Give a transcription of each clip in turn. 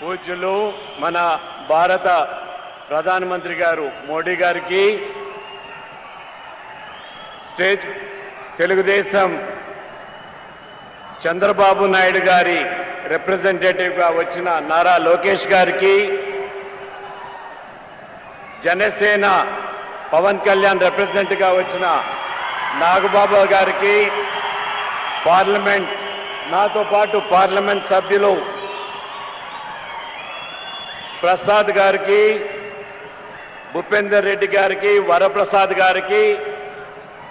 పూజ్యులు మన భారత ప్రధానమంత్రి గారు మోడీ గారికి స్టేజ్ తెలుగుదేశం చంద్రబాబు నాయుడు గారి రిప్రజెంటేటివ్గా వచ్చిన నారా లోకేష్ గారికి, జనసేన పవన్ కళ్యాణ్ రిప్రజెంట్గా వచ్చిన నాగబాబు గారికి, పార్లమెంట్ నాతో పాటు పార్లమెంట్ సభ్యులు ప్రసాద్ గారికి, భూపేందర్ రెడ్డి గారికి, వరప్రసాద్ గారికి,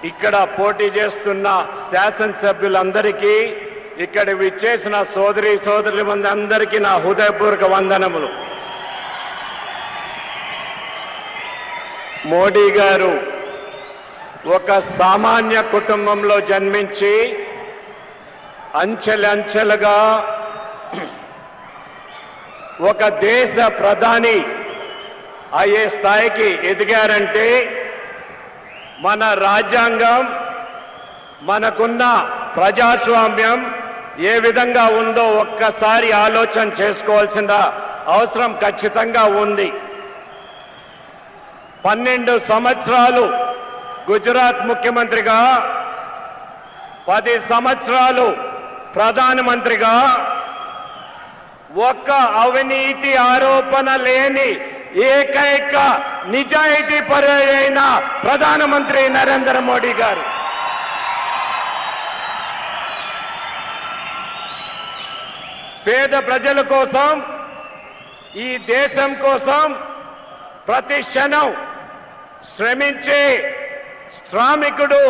ఇక్కడ పోటీ చేస్తున్న శాసనసభ్యులందరికీ, ఇక్కడ విచ్చేసిన సోదరులందరికీ నా హృదయపూర్వక వందనములు. మోడీ గారు ఒక సామాన్య కుటుంబంలో జన్మించి అంచెలంచెలుగా ఒక దేశ ప్రధాని అయ్యే స్థాయికి ఎదిగారంటే మన రాజ్యాంగం, మనకున్న ప్రజాస్వామ్యం ఏ విధంగా ఉందో ఒక్కసారి ఆలోచన చేసుకోవాల్సిన అవసరం ఖచ్చితంగా ఉంది. 12 సంవత్సరాలు గుజరాత్ ముఖ్యమంత్రిగా, 10 సంవత్సరాలు ప్రధానమంత్రిగా, ఒక్క అవినీతి ఆరోపణ లేని ఏకైక నిజాయితీ పరుడైన ప్రధానమంత్రి నరేంద్ర మోడీ గారు. పేద ప్రజల కోసం, ఈ దేశం కోసం ప్రతి క్షణం శ్రమించే శ్రామికుడు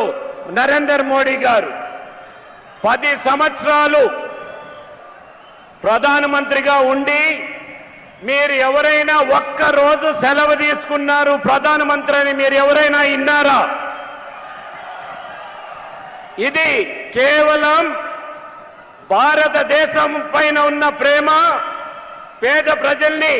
నరేంద్ర మోడీ గారు. 10 సంవత్సరాలు ప్రధానమంత్రిగా ఉండి మీరు ఎవరైనా ఒక్క రోజు సెలవు తీసుకున్నారు ప్రధానమంత్రి అని మీరు ఎవరైనా విన్నారా? ఇది కేవలం భారతదేశం పైన ఉన్న ప్రేమ, పేద ప్రజల్ని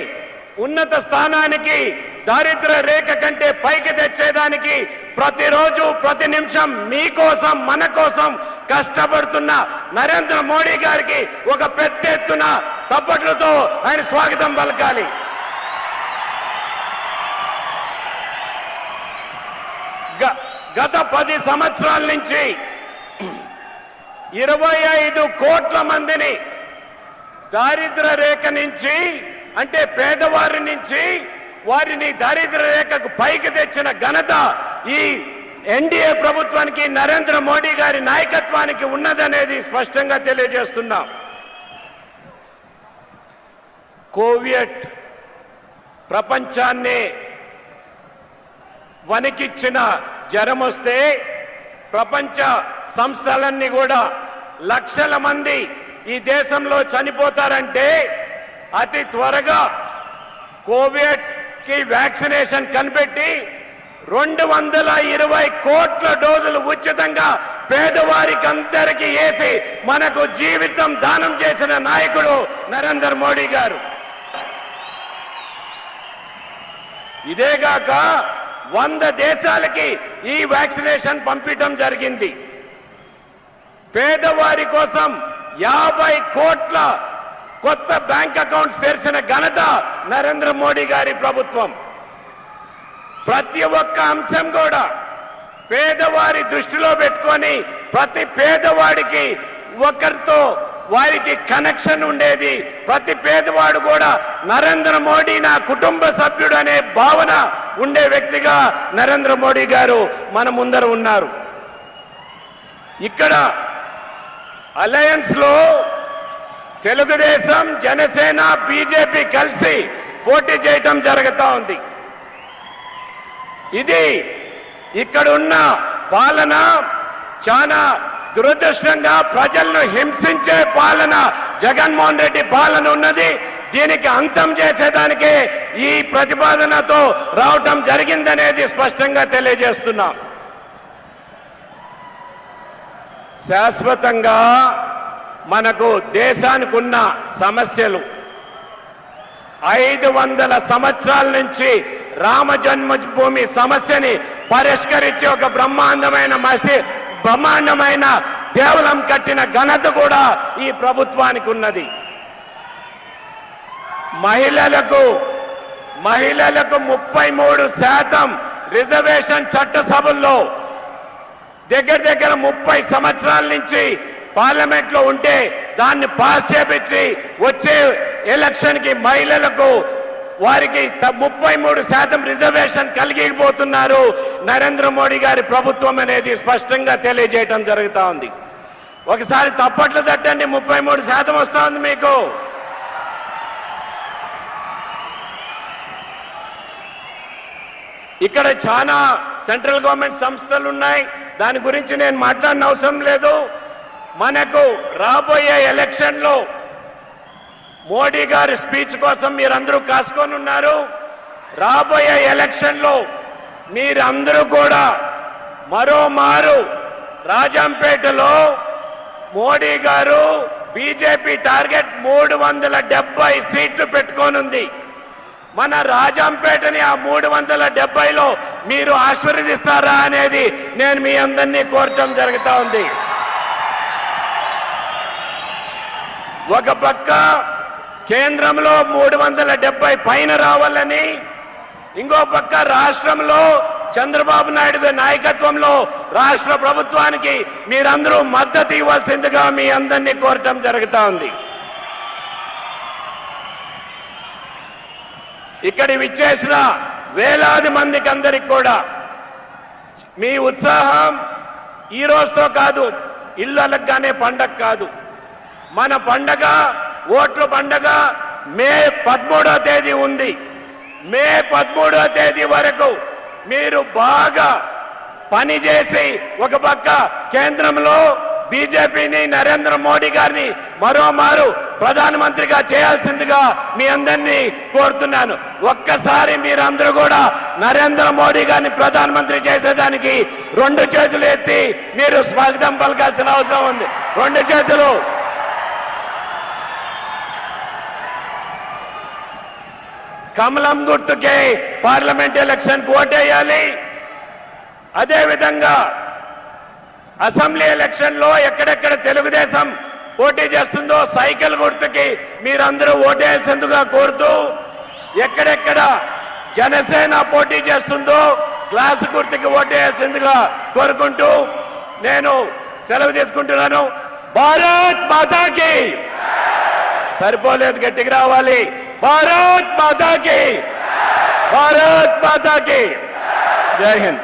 ఉన్నత స్థానానికి, దారిద్ర్య రేఖ కంటే పైకి తెచ్చేదానికి ప్రతిరోజు ప్రతి నిమిషం మీకోసం మన కోసం కష్టపడుతున్న నరేంద్ర మోడీ గారికి ఒక పెద్ద ఎత్తున తప్పట్లతో ఆయన స్వాగతం పలకాలి. గత 10 సంవత్సరాల నుంచి 25 కోట్ల మందిని దారిద్ర్య రేఖ నుంచి, అంటే పేదవారి నుంచి వారిని దారిద్ర్య రేఖకు పైకి తెచ్చిన ఘనత ఈ ఎన్డీఏ ప్రభుత్వానికి, నరేంద్ర మోడీ గారి నాయకత్వానికి ఉన్నదనేది స్పష్టంగా తెలియజేస్తున్నాం. కోవిడ్ ప్రపంచాన్ని వణికిచ్చిన జ్వరం వస్తే ప్రపంచ సంస్థలన్నీ కూడా లక్షల మంది ఈ దేశంలో చనిపోతారంటే అతి త్వరగా కోవిడ్ కి వ్యాక్సినేషన్ కనిపెట్టి 220 కోట్ల డోసులు ఉచితంగా పేదవారికి అందరికీ వేసి మనకు జీవితం దానం చేసిన నాయకుడు నరేంద్ర మోడీ గారు. ఇదేగాక 100 దేశాలకి ఈ వ్యాక్సినేషన్ పంపించడం జరిగింది. పేదవారి కోసం 50 కోట్ల కొత్త బ్యాంక్ అకౌంట్స్ తెరిచిన ఘనత నరేంద్ర మోడీ గారి ప్రభుత్వం. ప్రతి ఒక్క అంశం కూడా పేదవారి దృష్టిలో పెట్టుకొని ప్రతి పేదవాడికి ఒకరితో వారికి కనెక్షన్ ఉండేది. ప్రతి పేదవాడు కూడా నరేంద్ర మోడీ నా కుటుంబ సభ్యుడు అనే భావన ఉండే వ్యక్తిగా నరేంద్ర మోడీ గారు మన ముందర ఉన్నారు. ఇక్కడ అలయన్స్ లో తెలుగుదేశం, జనసేన, బీజేపీ కలిసి పోటీ చేయటం జరుగుతూ ఉంది. ఇది ఇక్కడున్న పాలన చాలా దురదృష్టంగా ప్రజలను హింసించే పాలన జగన్మోహన్ రెడ్డి పాలన ఉన్నది. దీనికి అంతం చేసేదానికే ఈ ప్రతిపాదనతో రావటం జరిగిందనేది స్పష్టంగా తెలియజేస్తున్నాం. శాశ్వతంగా మనకు దేశానికి ఉన్న సమస్యలు 500 సంవత్సరాల నుంచి రామ జన్మభూమి సమస్యని పరిష్కరించి ఒక బ్రహ్మాండమైన దేవాలయం కట్టిన ఘనత కూడా ఈ ప్రభుత్వానికి ఉన్నది. మహిళలకు 33% రిజర్వేషన్ చట్టసభల్లో దగ్గర 30 సంవత్సరాల నుంచి పార్లమెంట్ లో ఉంటే దాన్ని పాస్ చేపించి వచ్చే ఎలక్షన్ కి మహిళలకు వారికి 33% రిజర్వేషన్ కలిగిపోతున్నారు నరేంద్ర మోడీ గారి ప్రభుత్వం అనేది స్పష్టంగా తెలియజేయడం జరుగుతా ఉంది. ఒకసారి తప్పట్లు తట్టండి, 33% వస్తా ఉంది మీకు. ఇక్కడ చాలా సెంట్రల్ గవర్నమెంట్ సంస్థలు ఉన్నాయి, దాని గురించి నేను మాట్లాడిన అవసరం లేదు. మనకు రాబోయే ఎలక్షన్ లో మోడీ గారి స్పీచ్ కోసం మీరందరూ కాసుకొని ఉన్నారు. రాబోయే ఎలక్షన్ లో మీరందరూ కూడా మరోమారు రాజంపేటలో మోడీ గారు బీజేపీ టార్గెట్ 370 సీట్లు పెట్టుకోనుంది. మన రాజంపేటని ఆ 370లో మీరు ఆశీర్వదిస్తారా అనేది నేను మీ అందరినీ కోరటం జరుగుతా ఉంది. ఒక పక్క కేంద్రంలో 370 పైన రావాలని, ఇంకో పక్క రాష్ట్రంలో చంద్రబాబు నాయుడు గారి నాయకత్వంలో రాష్ట్ర ప్రభుత్వానికి మీరందరూ మద్దతు ఇవ్వాల్సిందిగా మీ అందరినీ కోరటం జరుగుతా ఉంది. ఇక్కడ విచ్చేసిన వేలాది మందికి అందరికి కూడా మీ ఉత్సాహం ఈ రోజుతో కాదు, ఇళ్ళలగానే పండగ కాదు. మన పండగ ఓట్ల పండగ మే 13వ తేదీ ఉంది. మే 13వ తేదీ వరకు మీరు బాగా పనిచేసి ఒక పక్క కేంద్రంలో బీజేపీని నరేంద్ర మోడీ గారిని మరోమారు ప్రధానమంత్రిగా చేయాల్సిందిగా మీ అందరినీ కోరుతున్నాను. ఒక్కసారి మీరందరూ కూడా నరేంద్ర మోడీ గారిని ప్రధానమంత్రి చేసేదానికి 2 చేతులు ఎత్తి మీరు స్వాగతం పలకాల్సిన అవసరం ఉంది. 2 చేతులు. కమలం గుర్తుకే పార్లమెంట్ ఎలక్షన్ ఓటేయాలి. అదేవిధంగా అసెంబ్లీ ఎలక్షన్ లో ఎక్కడెక్కడ తెలుగుదేశం పోటీ చేస్తుందో సైకిల్ గుర్తుకి మీరందరూ ఓటేయాల్సిందిగా కోరుతూ, ఎక్కడెక్కడ జనసేన పోటీ చేస్తుందో గ్లాస్ గుర్తుకి ఓటేయాల్సిందిగా కోరుకుంటూ నేను సెలవు తీసుకుంటున్నాను. భారత్ మాతాకి. సరిపోలేదు, గట్టిగా రావాలి. భారత్ మాతాకి. భారత్ మాతాకి. జై హింద్.